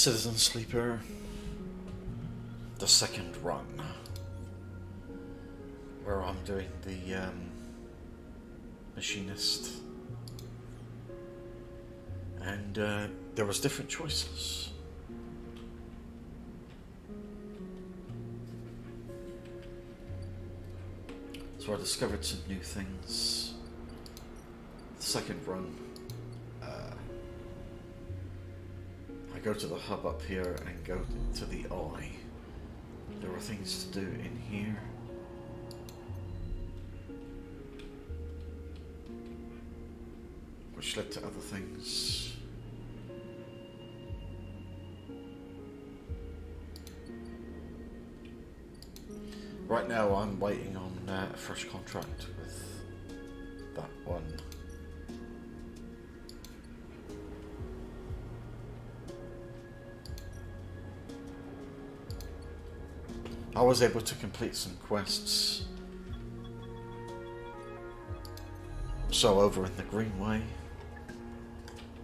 Citizen Sleeper, the second run, where I'm doing the Machinist, and there was different choices. So I discovered some new things. The second run, I go to the hub up here and go to the eye. There were things to do in here. Which led to other things. Right now I'm waiting on a fresh contract with that one. I was able to complete some quests. So over in the Greenway,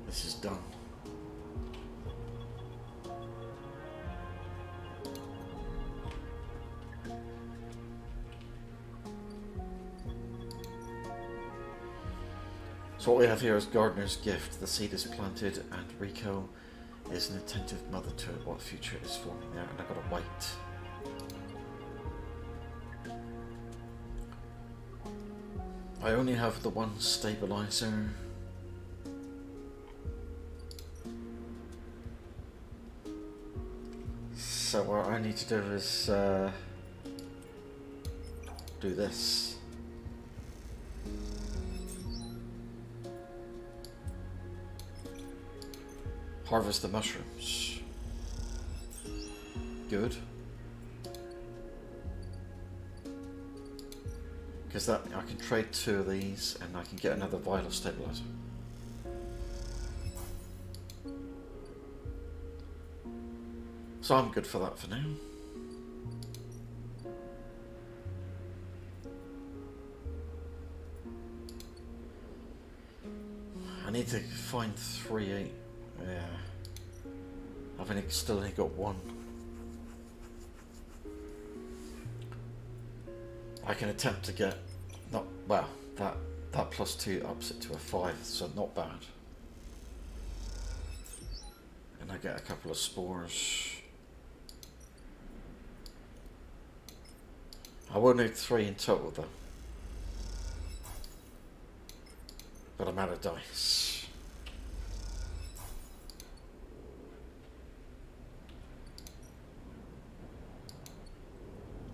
this is done. So what we have here is Gardener's Gift. The seed is planted and Rico is an attentive mother to it. What future is forming there? And I've got to wait. I only have the one stabilizer. So what I need to do is do this. Harvest the mushrooms. Good. Because that I can trade 2 of these and I can get another vital stabilizer. So I'm good for that for now. I need to find 3-8. Yeah. I've still only got 1. I can attempt to get that +2 ups it to a 5, so not bad. And I get a couple of spores. I will need 3 in total though. But I'm out of dice.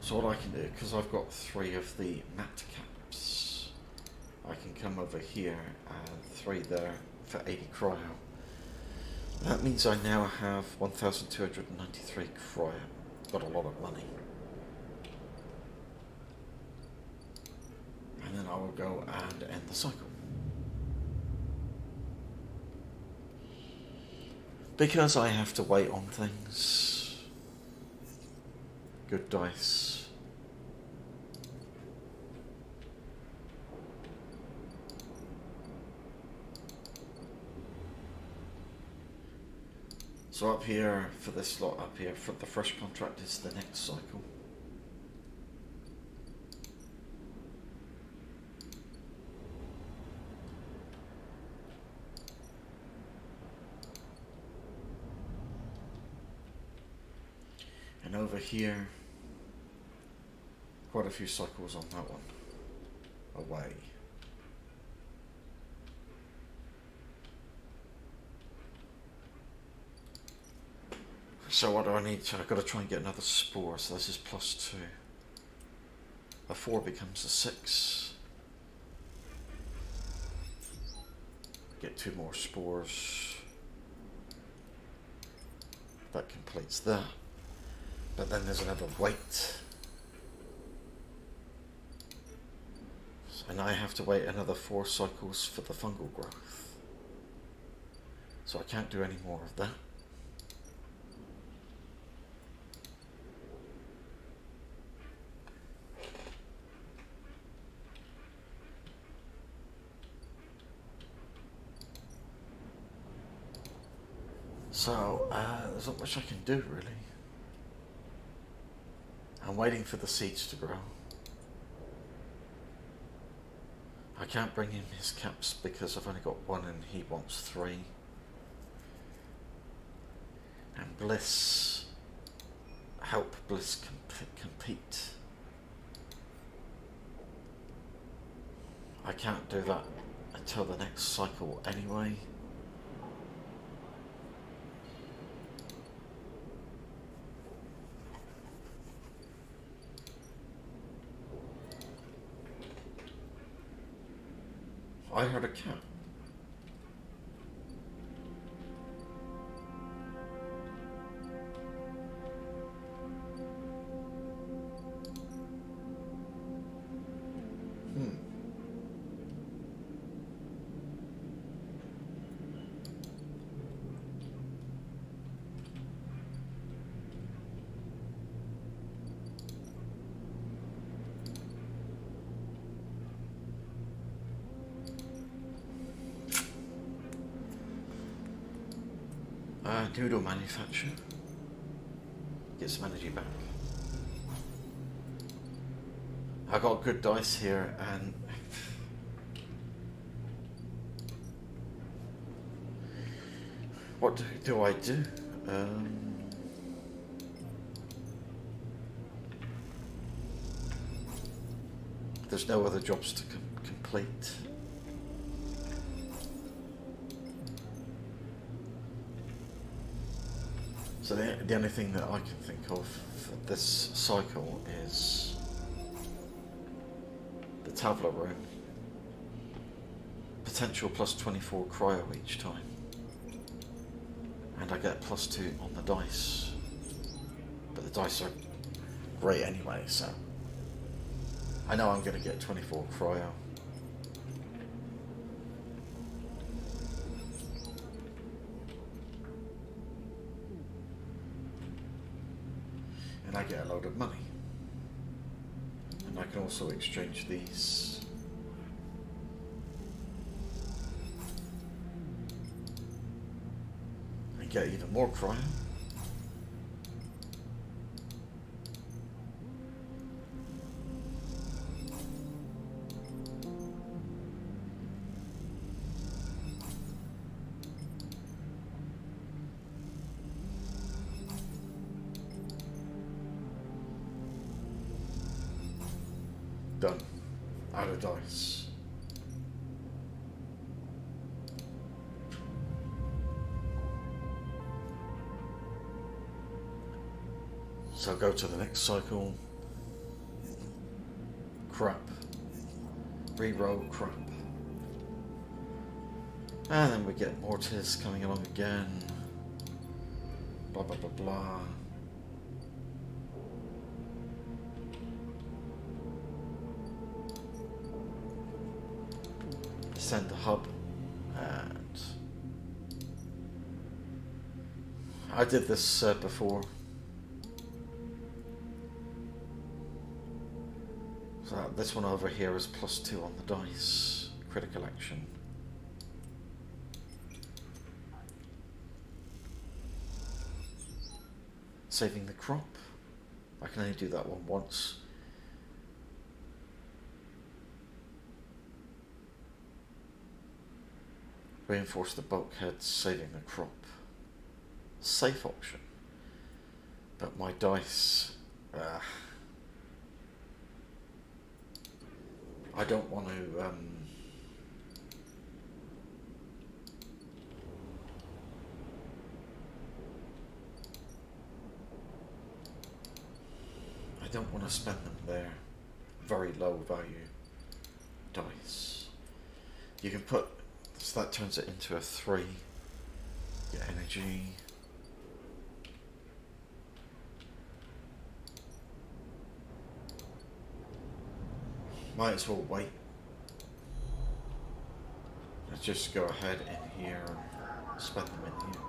So what I can do, because I've got 3 of the mat caps, I can come over here and 3 there for 80 cryo. That means I now have 1,293 cryo. Got a lot of money. And then I will go and end the cycle. Because I have to wait on things. Good dice. So up here, for this lot up here, for the fresh contract is the next cycle. And over here, quite a few cycles on that one. Away. So what do I need to? I've got to try and get another spore, so this is +2. A 4 becomes a 6. Get 2 more spores. That completes that. But then there's another wait. And I have to wait another 4 cycles for the fungal growth. So I can't do any more of that. So, there's not much I can do, really. I'm waiting for the seeds to grow. I can't bring him his caps because I've only got one and he wants 3. And Bliss, help Bliss compete. I can't do that until the next cycle anyway. I heard a cat. Noodle manufacturer. Get some energy back. I got good dice here, and what do I do? There's no other jobs to complete. So the only thing that I can think of for this cycle is the Tavla room. Potential plus 24 cryo each time. And I get plus 2 on the dice. But the dice are great anyway, so I know I'm going to get 24 cryo. And I get a load of money. And I can also exchange these. And get even more cryo. Done. Out of dice. So go to the next cycle. Crap. Reroll crap. And then we get Mortis coming along again. Blah blah blah blah. Send the hub, and I did this before. So this one over here is plus 2 on the dice, critical action. Saving the crop. I can only do that one once. Reinforce the bulkhead, saving the crop. Safe option. But my dice... I don't want to... I don't want to spend them there. Very low value dice. You can put... So that turns it into a 3. Get energy. Might as well wait. Let's just go ahead in here and spend them in here.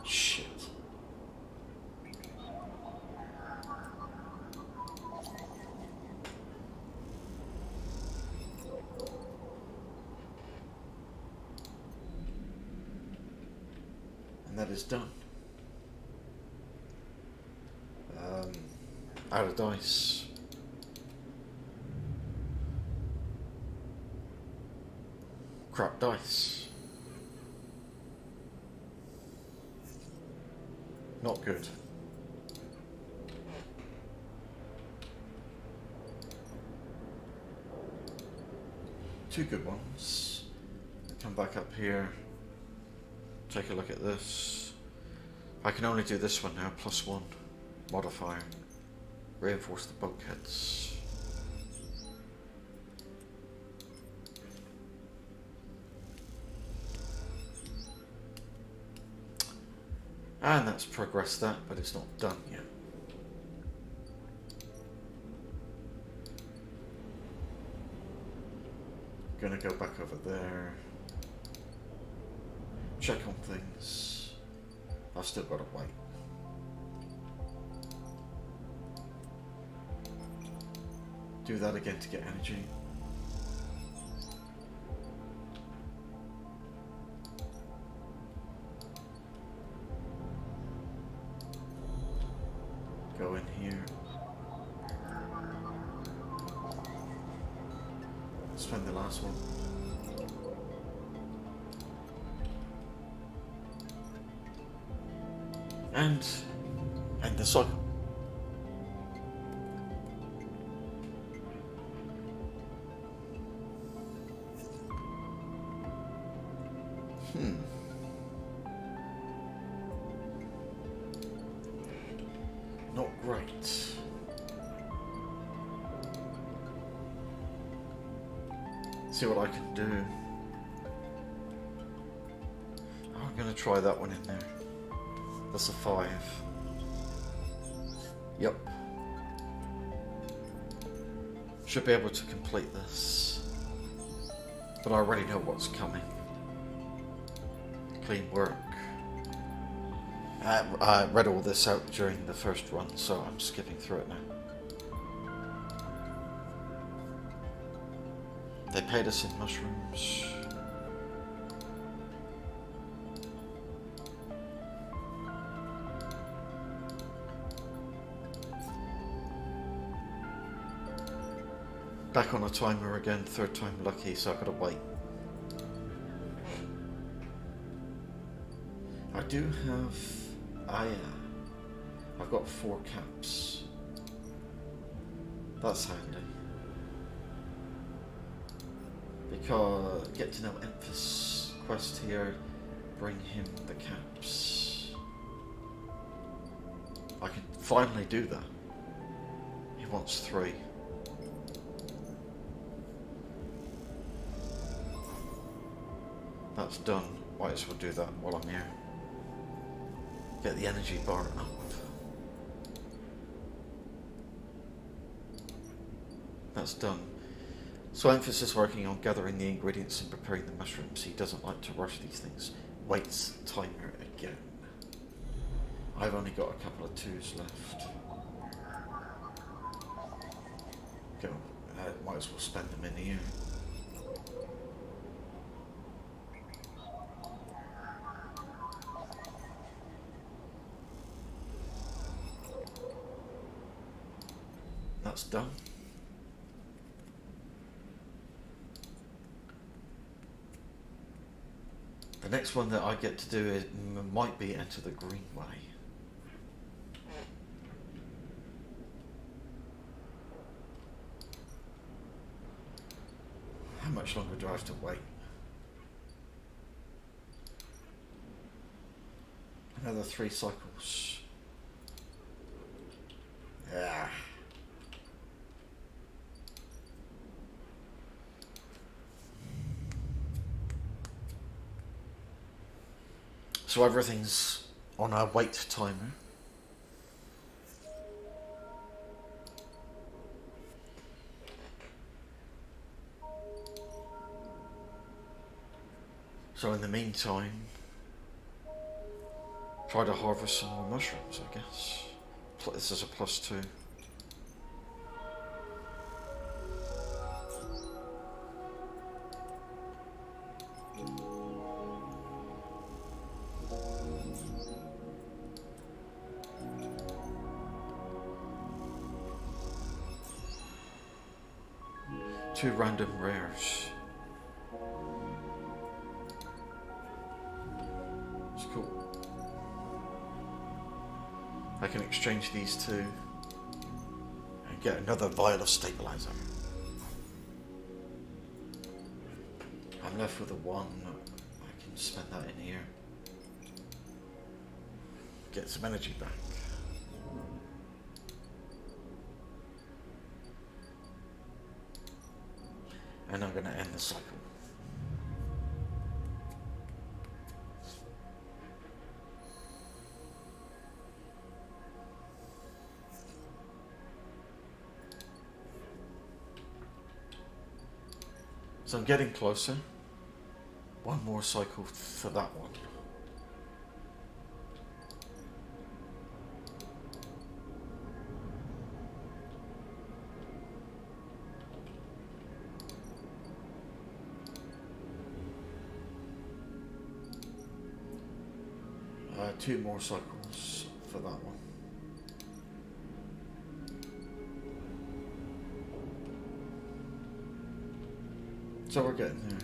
Shit. that is done. Out of dice. Crap dice. Not good. Two good ones. Come back up here. Take a look at this. I can only do this one now, +1 modifier. Reinforce the bulkheads. And that's progressed that, but it's not done yet. Gonna go back over there. Check on things. I've still got to wait. Do that again to get energy. Go in here. Spend the last one. And the cycle. Not great. See what I can do. Oh, I'm going to try that one in there. That's a 5. Yep. Should be able to complete this. But I already know what's coming. Clean work. I read all this out during the first run, so I'm skipping through it now. They paid us in mushrooms. Back on a timer again, third time lucky, so I've got to wait. I do have... I've got 4 caps. That's handy. Because get to know Emphas quest here, bring him the caps. I can finally do that. He wants 3. That's done. Might as well do that while I'm here. Get the energy bar up. That's done. So Emphas is working on gathering the ingredients and preparing the mushrooms. He doesn't like to rush these things. Waits timer again. I've only got a couple of 2s left. Go. Might as well spend them in here. That's done. The next one that I get to do is, might be Enter the Greenway. How much longer do I have to wait? Another 3 cycles. Yeah. So everything's on a wait timer. So in the meantime, try to harvest some more mushrooms, I guess. This is a +2. 2 random rares. It's cool. I can exchange these 2 and get another vial of stabilizer. I'm left with a 1. I can spend that in here. Get some energy back. And I'm going to end the cycle. So I'm getting closer. 1 more cycle for that one. Two more cycles for that one. So we're getting there.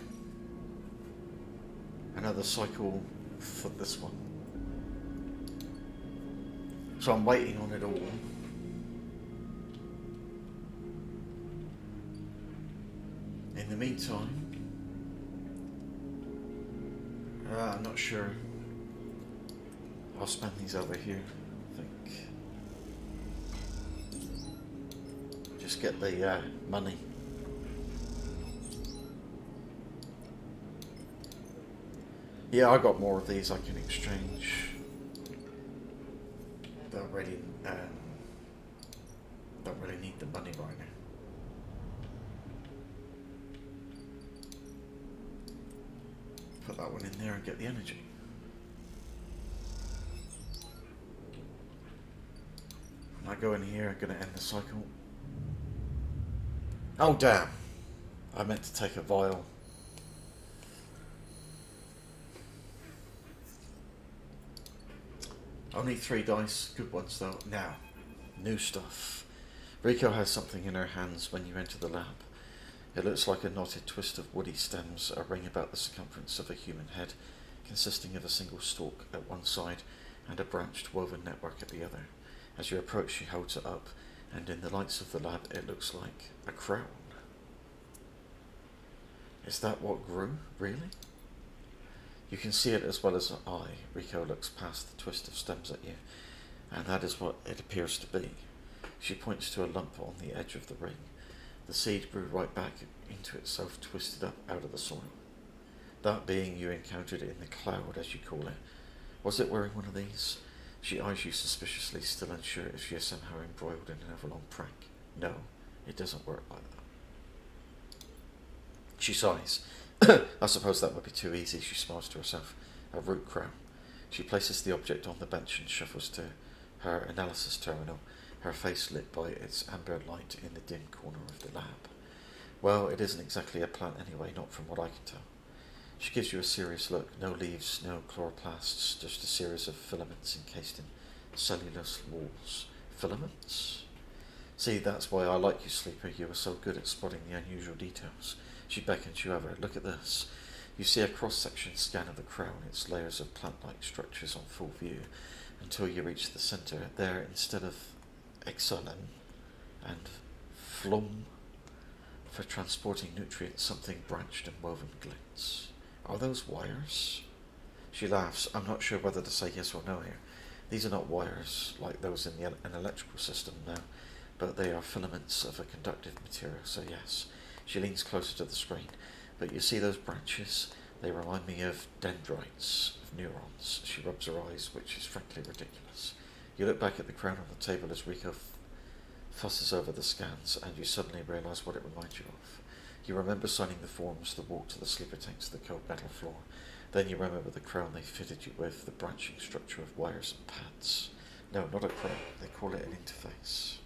Another cycle for this one. So I'm waiting on it all. In the meantime, I'm not sure. I'll spend these over here, I think. Just get the money. Yeah, I got more of these I can exchange. Don't really need the money right now. Put that one in there and get the energy. I go in here, I'm going to end the cycle. Oh damn, I meant to take a vial. Only 3 dice, good ones though. Now, new stuff. Rico has something in her hands when you enter the lab. It looks like a knotted twist of woody stems, a ring about the circumference of a human head, consisting of a single stalk at one side and a branched woven network at the other. As you approach, she holds it up, and in the lights of the lab, it looks like a crown. Is that what grew, really? You can see it as well as I. Rico looks past the twist of stems at you, and that is what it appears to be. She points to a lump on the edge of the ring. The seed grew right back into itself, twisted up out of the soil. That being you encountered in the cloud, as you call it. Was it wearing one of these? She eyes you suspiciously, still unsure if she is somehow embroiled in an overlong prank. No, it doesn't work like that. She sighs. I suppose that would be too easy, she smiles to herself. A root crown. She places the object on the bench and shuffles to her analysis terminal, her face lit by its amber light in the dim corner of the lab. Well, it isn't exactly a plant anyway, not from what I can tell. She gives you a serious look. No leaves, no chloroplasts, just a series of filaments encased in cellulose walls. Filaments? See, that's why I like you, Sleeper. You are so good at spotting the unusual details. She beckons you over. Look at this. You see a cross-section scan of the crown, its layers of plant-like structures on full view, until you reach the centre. There, instead of exolen and phloem for transporting nutrients, something branched and woven glints. Are those wires? She laughs. I'm not sure whether to say yes or no here. These are not wires like those in an electrical system, no, but they are filaments of a conductive material, so yes. She leans closer to the screen. But you see those branches? They remind me of dendrites, of neurons. She rubs her eyes, which is frankly ridiculous. You look back at the crown on the table as Rico fusses over the scans, and you suddenly realise what it reminds you of. You remember signing the forms, the walk to the sleeper tanks, the cold metal floor. Then you remember the crown they fitted you with, the branching structure of wires and pads. No, not a crown. They call it an interface.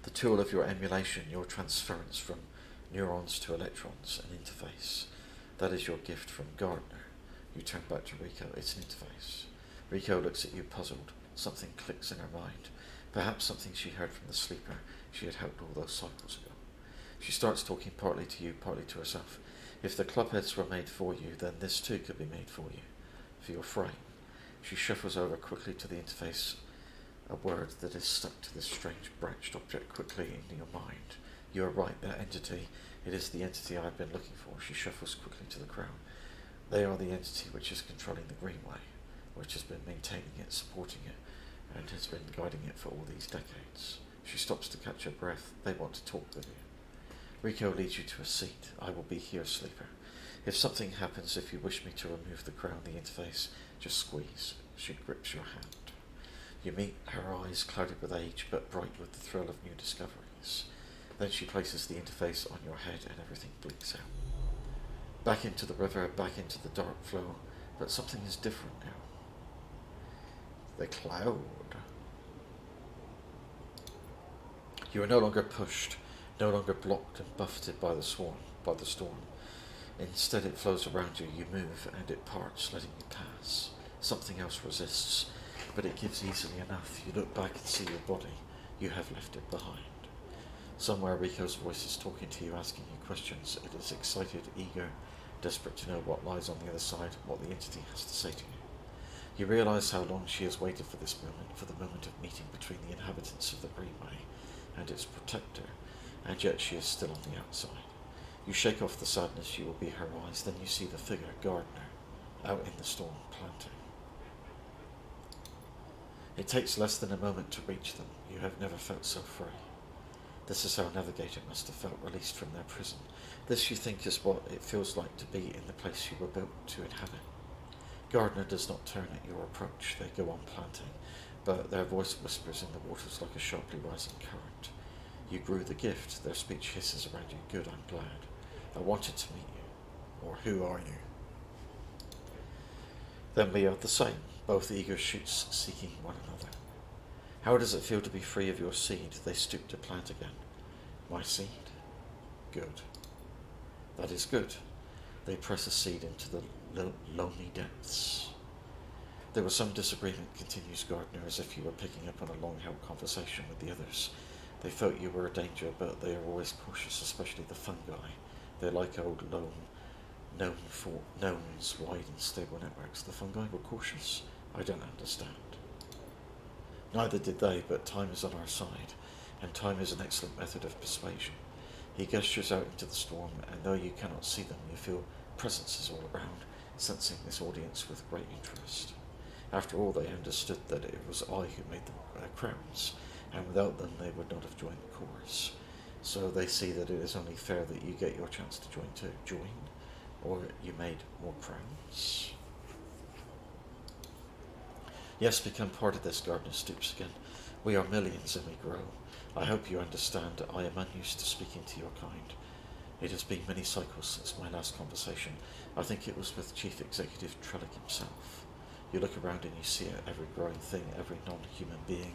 The tool of your emulation, your transference from neurons to electrons, an interface. That is your gift from Gardner. You turn back to Rico. It's an interface. Rico looks at you puzzled. Something clicks in her mind. Perhaps something she heard from the sleeper she had helped all those cycles ago. She starts talking partly to you, partly to herself. If the clubheads were made for you, then this too could be made for you. For your frame. She shuffles over quickly to the interface, a word that is stuck to this strange branched object quickly into your mind. You are right, that entity, it is the entity I have been looking for. She shuffles quickly to the crown. They are the entity which is controlling the Greenway, which has been maintaining it, supporting it, and has been guiding it for all these decades. She stops to catch her breath. They want to talk with you. Rico leads you to a seat. I will be here, sleeper. If something happens, if you wish me to remove the crown, the interface, just squeeze. She grips your hand. You meet her eyes clouded with age, but bright with the thrill of new discoveries. Then she places the interface on your head and everything blinks out. Back into the river, back into the dark flow, but something is different now. The cloud. You are no longer pushed, no longer blocked and buffeted by the storm. Instead it flows around you, you move, and it parts, letting you pass. Something else resists, but it gives easily enough. You look back and see your body. You have left it behind. Somewhere Rico's voice is talking to you, asking you questions. It is excited, eager, desperate to know what lies on the other side, what the entity has to say to you. You realise how long she has waited for this moment, for the moment of meeting between the inhabitants of the Greenway and its protector, and yet she is still on the outside. You shake off the sadness, you will be her eyes, then you see the figure, Gardner, out in the storm, planting. It takes less than a moment to reach them. You have never felt so free. This is how Navigator must have felt, released from their prison. This, you think, is what it feels like to be in the place you were built to inhabit. Gardner does not turn at your approach. They go on planting, but their voice whispers in the waters like a sharply rising current. You grew the gift. Their speech hisses around you. Good, I'm glad. I wanted to meet you. Or who are you? Then we are the same, both eager shoots seeking one another. How does it feel to be free of your seed? They stoop to plant again. My seed? Good. That is good. They press a seed into the lonely depths. There was some disagreement, continues Gardner, as if you were picking up on a long-held conversation with the others. They felt you were a danger, but they are always cautious, especially the fungi. They're like old knowns, wide and stable networks. The fungi were cautious? I don't understand. Neither did they, but time is on our side, and time is an excellent method of persuasion. He gestures out into the storm, and though you cannot see them, you feel presences all around, sensing this audience with great interest. After all, they understood that it was I who made the crowns, and without them they would not have joined the chorus. So they see that it is only fair that you get your chance to join too. Join? Or you made more crowns? Yes, become part of this, Gardner stoops again. We are millions and we grow. I hope you understand I am unused to speaking to your kind. It has been many cycles since my last conversation. I think it was with Chief Executive Trellick himself. You look around and you see it. Every growing thing, every non-human being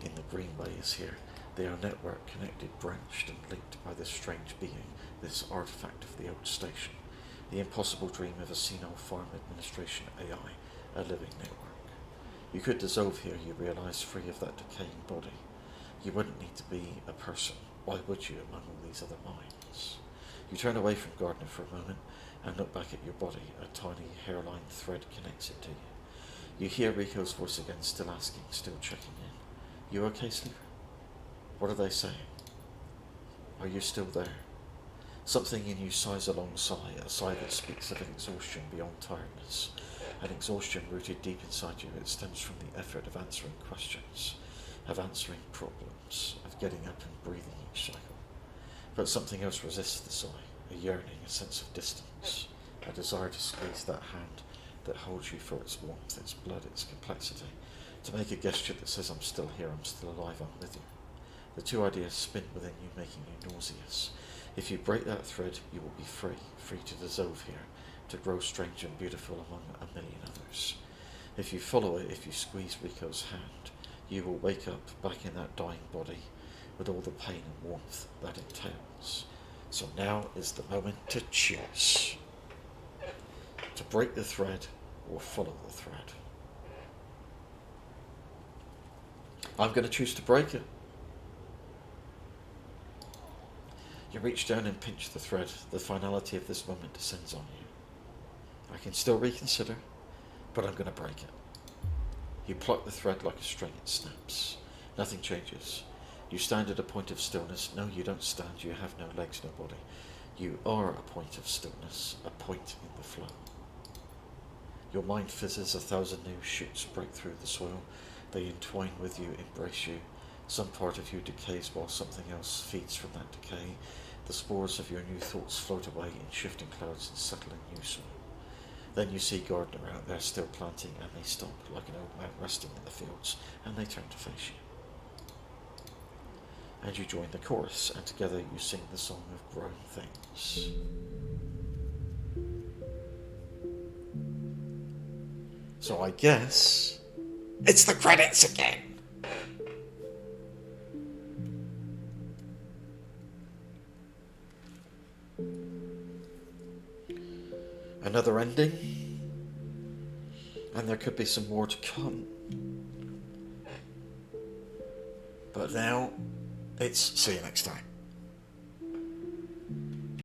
in the Greenway is here. They are network connected, branched and linked by this strange being, this artifact of the old station. The impossible dream of a senile farm administration AI, a living network. You could dissolve here, you realise, free of that decaying body. You wouldn't need to be a person. Why would you among all these other minds? You turn away from Gardner for a moment and look back at your body. A tiny hairline thread connects it to you. You hear Rico's voice again, still asking, still checking in. You okay, sleeper? What are they saying? Are you still there? Something in you sighs a long sigh, a sigh that speaks of an exhaustion beyond tiredness. An exhaustion rooted deep inside you. It stems from the effort of answering questions, of answering problems, of getting up and breathing each cycle. But something else resists the sigh, a yearning, a sense of distance, a desire to squeeze that hand that holds you for its warmth, its blood, its complexity, to make a gesture that says, I'm still here, I'm still alive, I'm with you. The two ideas spin within you, making you nauseous. If you break that thread, you will be free, free to dissolve here, to grow strange and beautiful among a million others. If you follow it, if you squeeze Rico's hand, you will wake up back in that dying body with all the pain and warmth that entails. So now is the moment to choose. To break the thread or follow the thread. I'm going to choose to break it. You reach down and pinch the thread. The finality of this moment descends on you. I can still reconsider, but I'm going to break it. You pluck the thread like a string, it snaps. Nothing changes. You stand at a point of stillness. No, you don't stand. You have no legs, no body. You are a point of stillness, a point in the flow. Your mind fizzes, 1,000 new shoots break through the soil. They entwine with you, embrace you. Some part of you decays while something else feeds from that decay. The spores of your new thoughts float away in shifting clouds and settle in new soil. Then you see Gardner out there still planting, and they stop like an old man resting in the fields, and they turn to face you. And you join the chorus, and together you sing the song of growing things. So I guess it's the credits again. Another ending, and there could be some more to come. But now, it's see you next time.